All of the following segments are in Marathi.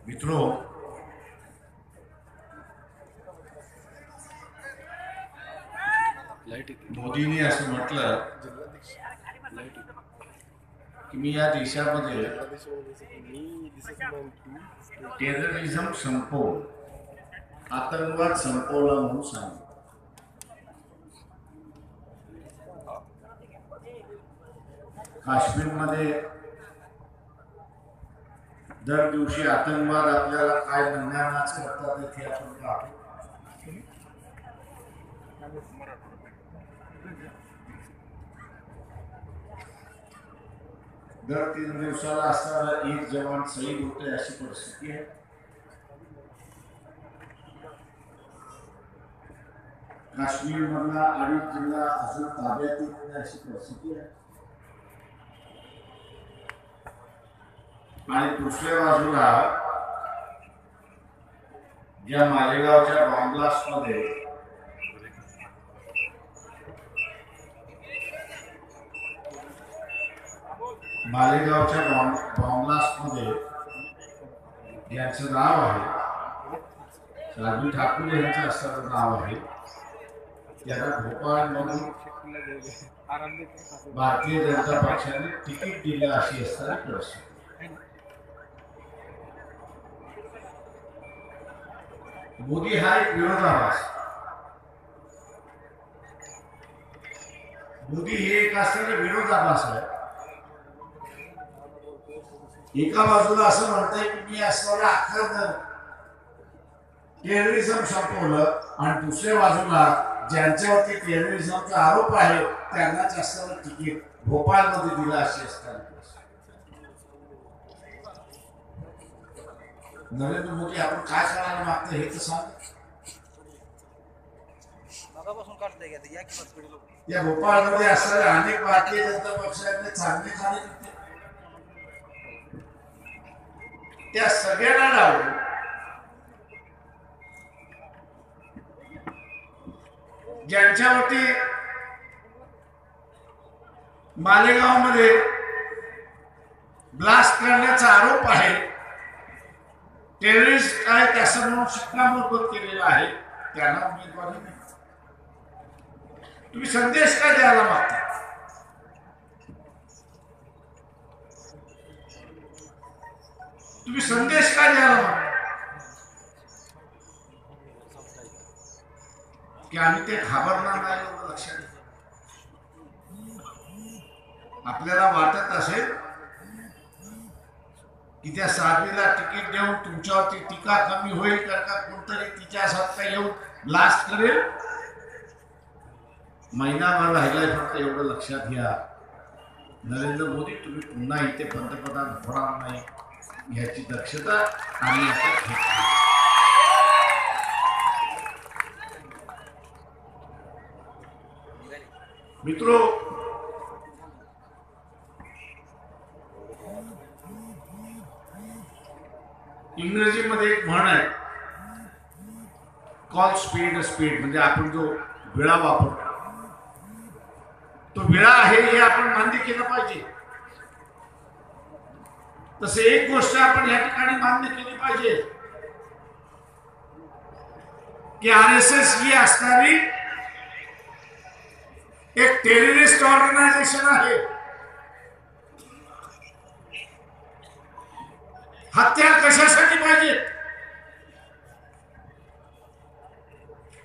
मित्रों, मोदींनी असं म्हटलं की मी या देशामध्ये टेररिझम संपवलं, आतंकवाद संपवला म्हणून सांगितलं. काश्मीरमध्ये दर दिवशी आतंकवाद आपल्याला काय म्हणण्यानाच करतात इथे आपण पाहतो. दर 3 दिवसाला असताना एक जवान शहीद होते अशी परिस्थिती आहे. काश्मीर मधला 2.5 जिल्हा अजून ताब्यात येत नाही अशी परिस्थिती आहे. आणि दुसऱ्या बाजूला ज्या मालेगावच्या बॉम्ब ब्लास्ट मध्ये यांचं नाव आहे राजू ठाकूर यांचं असं नाव आहे. त्याला भोपाळ मधून भारतीय जनता पक्षाने तिकीट दिलं अशी असताना परिस्थिती. मोदी हा एक विरोधाभास. मोदी हे एक असणारे विरोधाभास आहे. एका बाजूला असं म्हणताय की मी असणारा अखंड टेररिझम संपवलं आणि दुसऱ्या बाजूला ज्यांच्यावरती टेररिझमचा आरोप आहे त्यांनाच असणारं तिकीट भोपाळमध्ये दिलं अशी असताना नरेंद्र मोदी आपण काय करायला मागतं हे तर सांग. या भोपाळमध्ये असणाऱ्या अनेक भारतीय जनता पक्षाचे चांगले कार्यकर्ते त्या सगळ्यांना लावून ज्यांच्यावरती मालेगावमध्ये ब्लास्ट करण्याचा आरोप आहे, टेररिस्ट आहे त्याचं म्हणून शिक्कामोर्तब केलेला आहे, त्यांना उमेदवारी नाही. तुम्ही संदेश काय द्यायला मागता? तुम्ही संदेश काय द्यायला मागता की आम्ही ते घाबरणार नाही? एवढं लक्षात घ्या. आपल्याला वाटत असेल की त्या साध्वीला तिकीट देऊन तुमच्यावरती टीका कमी होईल का कोणतरी तिच्या सत्ता येऊन ब्लास्ट करेल. महिनाभर राहिलाय, फक्त एवढं लक्षात घ्या. नरेंद्र मोदी तुम्ही पुन्हा इथे पंतप्रधान होणार नाही याची दक्षता आम्ही आता घेतली. मित्रों, इंग्रजीमध्ये एक म्हण आहे, कॉल स्पीड स्पीड, म्हणजे आपण जो विळा वापरतो तो विळा आहे हे आपण मान्य केलं पाहिजे. तसे एक गोष्ट आपण या ठिकाणी मान्य केली पाहिजे की आरएसएस ही असणारी एक टेररिस्ट ऑर्गनायझेशन आहे. हत्या कशासाठी पाहिजे?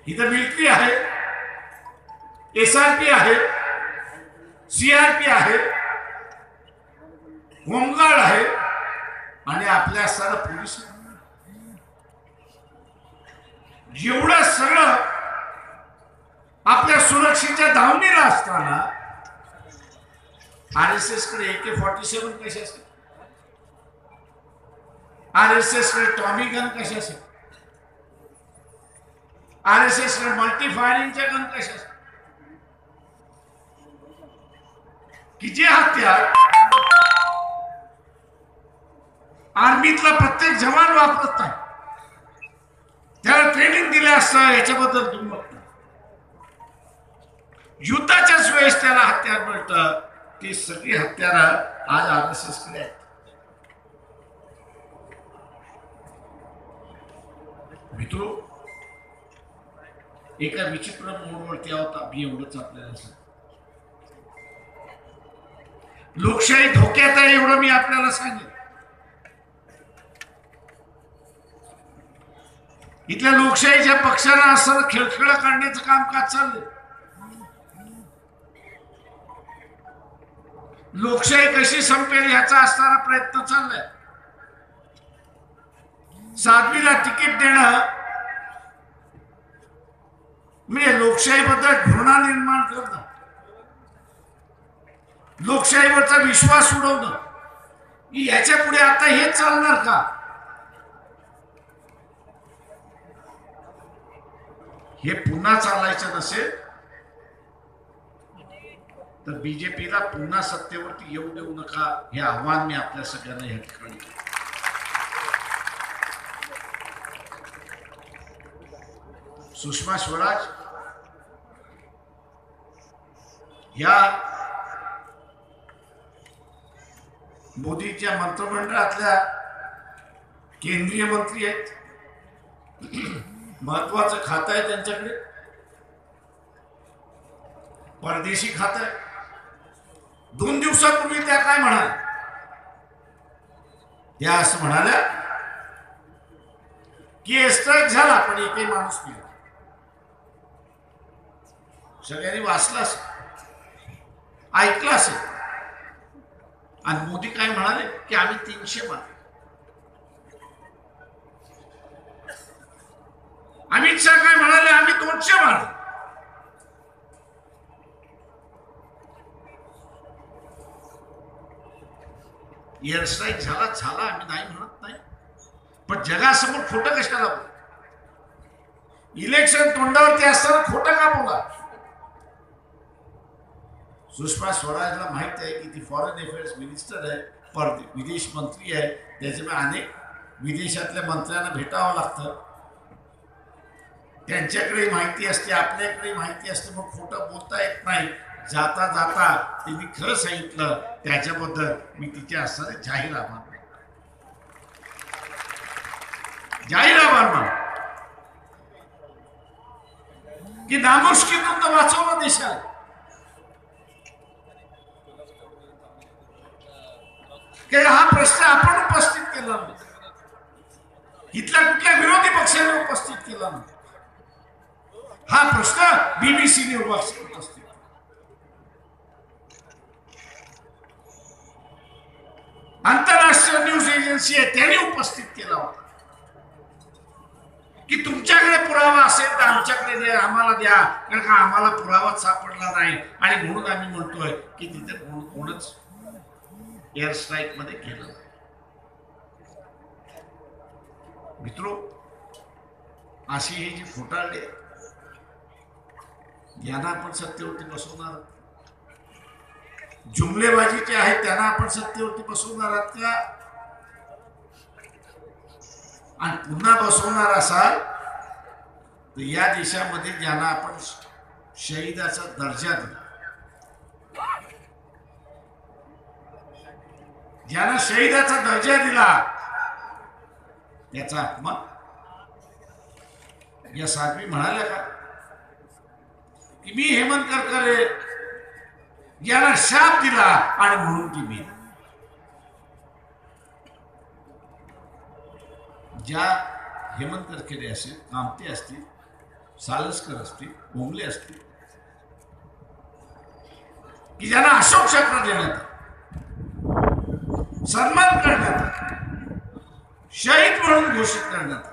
इथं मिलिटरी आहे, एसआरपी आहे, सीआरपी आहे, होमगार्ड आहे आणि आपल्या असताना पोलीस. एवढं सगळं आपल्या सुरक्षेच्या धावणीला असताना आरएसएस कडे AK-47 कशासाठी? आरएसएस कडे टॉमी गन कशासाठी? आरएसएस कडे मल्टी फायरिंगच्या गन कशासाठी? की जे हत्यार आर्मीतला प्रत्येक जवान वापरत नाही, त्याला ट्रेनिंग दिले असतं याच्याबद्दल तुम्ही बघता. युद्धाच्याच वेळेस त्याला हत्यार मिळतं. ती सगळी हत्यारं आज आरएसएस कडे आहेत. मित्रो, एका विचित्र मोडवरती आहोत आम्ही, एवढंच आपल्याला सांग. लोकशाही धोक्यात आहे एवढं मी आपल्याला सांगेन. इथल्या लोकशाहीच्या पक्षांना असं खिळखिळा काढण्याचं काम का चाललंय? लोकशाही कशी संपेल याचा असणारा प्रयत्न चाललाय. साध्वीला तिकीट देणं म्हणजे लोकशाहीबद्दल घृणा निर्माण करणं, लोकशाहीवरचा विश्वास उडवणं. याच्या पुढे आता हे चालणार का? हे पुन्हा चालायचं नसेल तर बीजेपीला पुन्हा सत्तेवरती येऊ देऊ नका, हे आव्हान मी आपल्या सगळ्यांना या ठिकाणी. सुषमा स्वराज या मोदीच्या मंत्रिमंडळातल्या केंद्रीय मंत्री आहेत. महत्वाचं खातं आहे त्यांच्याकडे, परदेशी खातं आहे. 2 दिवसापूर्वी त्या काय म्हणाल्या? त्या असं म्हणाल्या की एअरस्ट्राईक झाला पण एकही माणूस नाही. सगळ्यांनी वाचलं असेल, ऐकलं असेल. आणि मोदी काय म्हणाले की आम्ही 300 मारले. अमित शाह काय म्हणाले? आम्ही 200 मारले. एअर स्ट्राईक झाला, आम्ही नाही म्हणत नाही, पण जगासमोर खोटं कशाला बोला? इलेक्शन तोंडावरती असताना खोटं का बोला? सुषमा स्वराजला माहित आहे की ती फॉरेन अफेअर्स मिनिस्टर आहे, विदेश मंत्री आहे. त्याच्यामुळे अनेक विदेशातल्या मंत्र्यांना भेटावं लागतं. त्यांच्याकडे माहिती असते, आपल्याकडे माहिती असते, मग खोटं बोलता येत नाही. जाता जाता त्यांनी खरं सांगितलं, त्याच्याबद्दल मी तिचे असणारे जाहीर आभार मानतो की नामुष्कीतून तर वाचवलं देशाला. की हा प्रश्न आपण उपस्थित केला नाही, इथल्या कुठल्या विरोधी पक्षाने उपस्थित केला नाही. हा प्रश्न बीबीसीने उपस्थित, आंतरराष्ट्रीय न्यूज एजन्सी आहे त्यांनी उपस्थित केला होता की तुमच्याकडे पुरावा असेल तर आमच्याकडे द्या, आम्हाला द्या, कारण का आम्हाला पुरावाच सापडला नाही. आणि म्हणून आम्ही म्हणतोय की तिथे कोणच एअर स्ट्राईक मध्ये केलं. मित्रो, अशी ही जी खोटारडे यांना आपण सत्तेवरती बसवणार, जुमलेबाजीचे आहेत त्यांना आपण सत्तेवरती बसवणार आहात का? आणि पुन्हा बसवणार असाल तर या देशामध्ये ज्यांना आपण शहीदाचा दर्जा दिला, ज्यांना शहीदाचा दर्जा दिला, त्याचा अपमान या साध्वी म्हणाल्या का की मी हेमंत करकरे याला शाप दिला आणि म्हणून ती मी. ज्या हेमंत करकरे असतील, कामते असतील, सालसकर असतील, भोंगले असतील की ज्यांना अशोक चक्र देण्यात, सन्मान करण्यात, शहीद म्हणून घोषित करण्यात,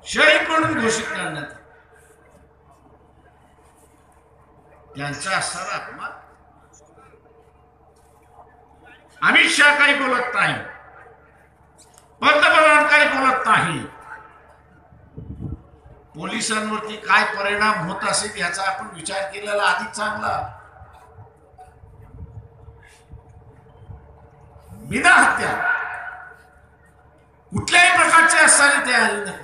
शहीद म्हणून घोषित करण्यात, त्यांचा असणारा अपमान. अमित शाह काही बोलत नाही, पंतप्रधान काही बोलत नाही. पोलिसांवरती काय परिणाम होत असेल याचा आपण विचार केलेला आधीच चांगला. बिना हत्या कुठल्याही प्रकारचे असणारे ते आले नाही.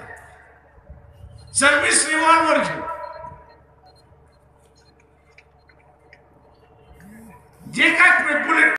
सर्व्हिस रिव्हॉल्वर घेऊन जे काय बुलेट